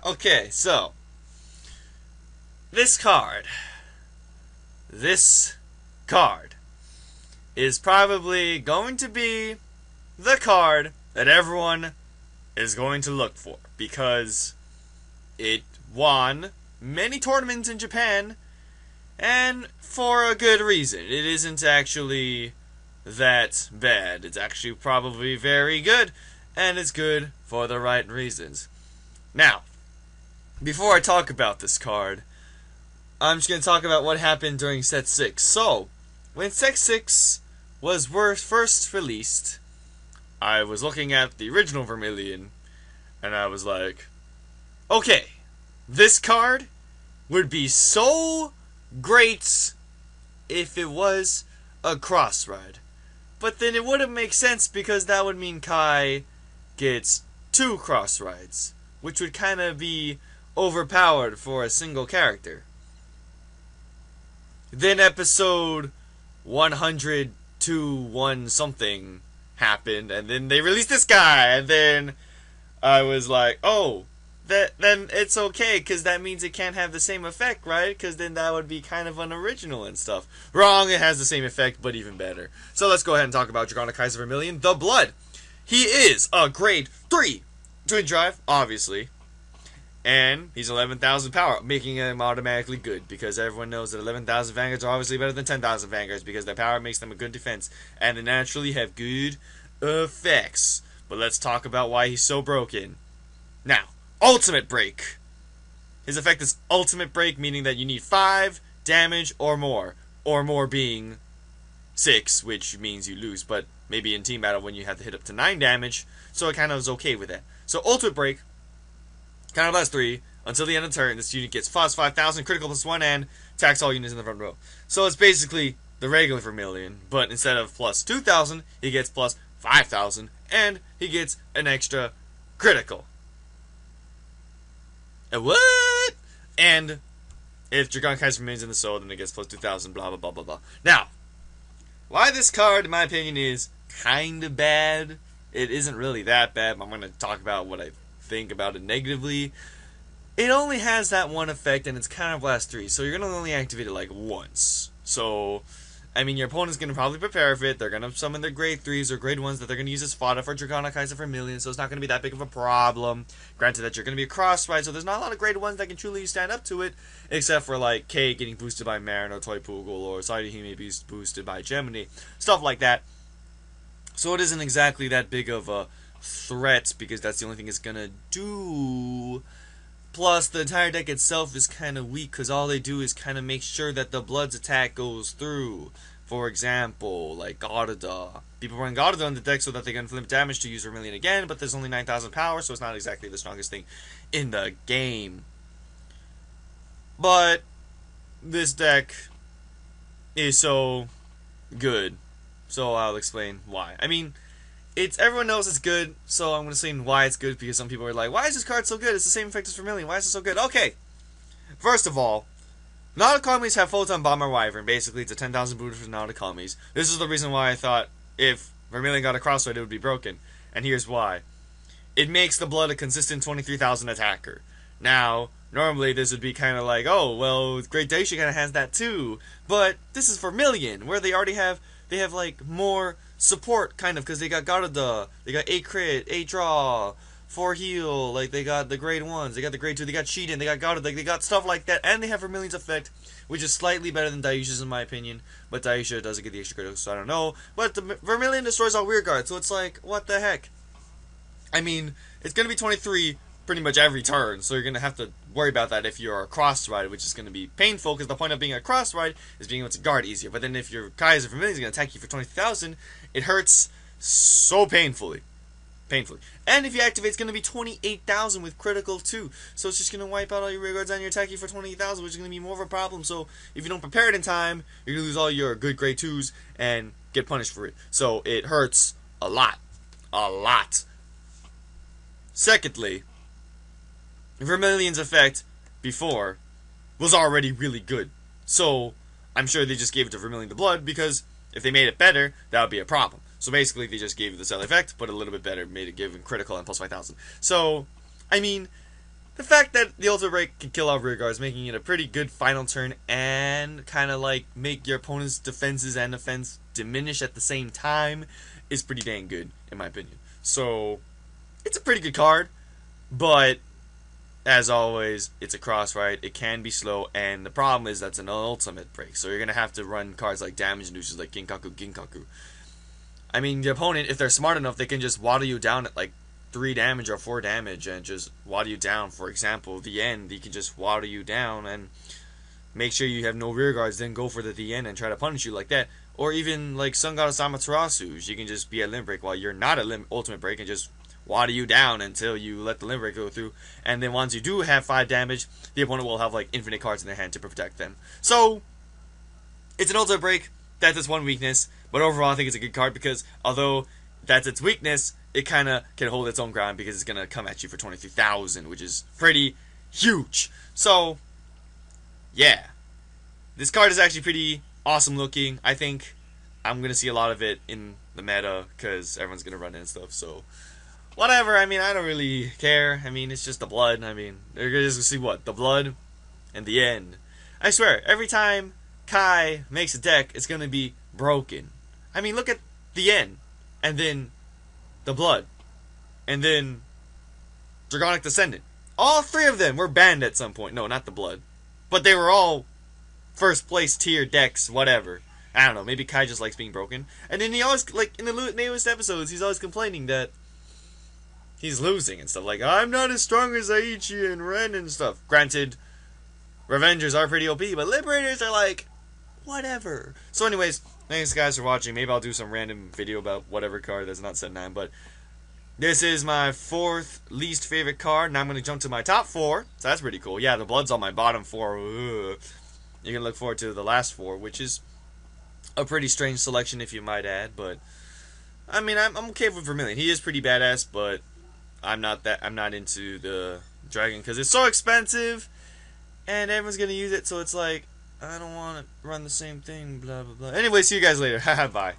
Okay, so this card, this card is probably going to be the card that everyone is going to look for because it won many tournaments in Japan, and for a good reason. It isn't actually that bad. It's actually probably very good, and it's good for the right reasons. Now, before I talk about this card, I'm just going to talk about what happened during Set 6. So, when Set 6 was first released, I was looking at the original Vermillion, and I was like, okay, this card would be so great if it was a cross ride. But then it wouldn't make sense because that would mean Kai gets 2 cross rides, which would kind of be overpowered for a single character. Then episode 102 something happened, and then they released this guy, and then I was like, oh, then it's okay, because that means it can't have the same effect, right? Because then that would be kind of unoriginal and stuff. Wrong, it has the same effect, but even better. So let's go ahead and talk about Dragonic Kaiser Vermillion, the Blood. He is a grade 3 twin drive, obviously. And he's 11,000 power, making him automatically good, because everyone knows that 11,000 Vanguards are obviously better than 10,000 Vanguards, because their power makes them a good defense, and they naturally have good effects. But let's talk about why he's so broken. Now, Ultimate Break. His effect is Ultimate Break, meaning that you need 5 damage or more being 6, which means you lose, but maybe in team battle when you have to hit up to 9 damage, so it kind of is okay with that. So Ultimate Break, counter blast 3, until the end of the turn, this unit gets plus 5,000, critical plus 1, and attacks all units in the front row. So it's basically the regular Vermillion, but instead of plus 2,000, he gets plus 5,000, and he gets an extra critical. What? And if Dragonic Kaiser remains in the soul, then it gets plus 2,000, blah, blah, blah, blah, blah. Now, why this card, in my opinion, is kind of bad. It isn't really that bad, but I'm going to talk about what I think about it negatively. It only has that one effect, and it's Counter Blast 3, so you're going to only activate it like once. So, I mean, your opponent's going to probably prepare for it. They're going to summon their grade 3s or grade 1s that they're going to use as fodder for Dragonic Kaiser Vermillion, so it's not going to be that big of a problem. Granted that you're going to be a cross ride, so there's not a lot of grade 1s that can truly stand up to it, except for like K getting boosted by Marin or Toy Poogle, or Saidi may be boosted by Gemini, stuff like that. So it isn't exactly that big of a threat, because that's the only thing it's going to do. Plus, the entire deck itself is kind of weak, because all they do is kind of make sure that the Blood's attack goes through. For example, like Godada. People run Godada in the deck so that they can inflict damage to use Vermillion again, but there's only 9,000 power, so it's not exactly the strongest thing in the game. But this deck is so good, so I'll explain why. I mean, everyone knows it's good, so I'm going to say why it's good, because some people are like, why is this card so good? It's the same effect as Vermillion. Why is it so good? Okay, first of all, Nauticamies have Photon Bomber Wyvern. Basically, it's a 10,000 booster for Nauticamies. This is the reason why I thought if Vermillion got a crossroad, it would be broken. And here's why. It makes the Blood a consistent 23,000 attacker. Now, normally this would be kind of like, oh, well, Great Daisha kind of has that too. But this is Vermillion, where they already have, like, more support, kind of, because they got Godada, they got 8 crit, 8 draw, 4 heal, like, they got the grade 1s, they got the grade 2, they got Cheatin', they got Godada, like, they got stuff like that, and they have Vermillion's effect, which is slightly better than Daisha's in my opinion, but Daisha doesn't get the extra critical, so I don't know, but the Vermillion destroys all rear guard, so it's like, what the heck? I mean, it's going to be 23 pretty much every turn, so you're going to have to worry about that if you're a cross ride, which is going to be painful, because the point of being a cross ride is being able to guard easier, but then if your Kaiser Vermillion is going to attack you for 20,000, it hurts so painfully. And if you activate, it's going to be 28,000 with critical too. So it's just going to wipe out all your rear guards and your attack you for 28,000, which is going to be more of a problem. So if you don't prepare it in time, you're going to lose all your good grade 2s and get punished for it. So it hurts a lot. A lot. Secondly, Vermillion's effect before was already really good. So I'm sure they just gave it to Vermillion the Blood, because if they made it better, that would be a problem. So basically, they just gave you the cell effect, but a little bit better, made it give him critical and plus 5,000. So, I mean, the fact that the ultimate break can kill off rear guards, making it a pretty good final turn and kind of like make your opponent's defenses and offense diminish at the same time is pretty dang good, in my opinion. So, it's a pretty good card, but as always, it's a cross right. It can be slow, and the problem is that's an ultimate break. So you're going to have to run cards like damage inducers like Ginkaku. I mean, the opponent, if they're smart enough, they can just waddle you down at like 3 damage or 4 damage and just waddle you down. For example, the end, he can just waddle you down and make sure you have no rear guards, then go for the end and try to punish you like that. Or even like Sun Goddess Amaterasu, she can just be a limb break while you're not a ultimate break and just waddle you down until you let the limb break go through. And then once you do have 5 damage, the opponent will have like infinite cards in their hand to protect them. So, it's an ultimate break. That's its one weakness. But overall, I think it's a good card because although that's its weakness, it kind of can hold its own ground because it's going to come at you for 23,000, which is pretty huge. So, yeah. This card is actually pretty awesome looking. I think I'm going to see a lot of it in the meta because everyone's going to run it and stuff. So, whatever. I mean, I don't really care. I mean, it's just the blood. I mean, they're going to just see what? The blood and the end. I swear, every time Kai makes a deck, it's going to be broken. I mean, look at the end. And then the blood. And then Dragonic Descendant. All 3 of them were banned at some point. No, not the blood. But they were all first place tier decks, whatever. I don't know, maybe Kai just likes being broken. And then he always, like, in the newest episodes, he's always complaining that he's losing and stuff. Like, I'm not as strong as Aichi and Ren and stuff. Granted, Revengers are pretty OP, but Liberators are like, whatever. So anyways, thanks guys for watching. Maybe I'll do some random video about whatever card that's not set 9, but this is my 4th least favorite card. Now I'm going to jump to my top 4. So that's pretty cool. Yeah, the blood's on my bottom 4. Ugh. You can look forward to the last 4, which is a pretty strange selection if you might add, but I mean, I'm okay with Vermillion. He is pretty badass, but I'm not into the dragon because it's so expensive and everyone's going to use it, so it's like I don't want to run the same thing, blah blah blah. Anyway, see you guys later. Haha, bye.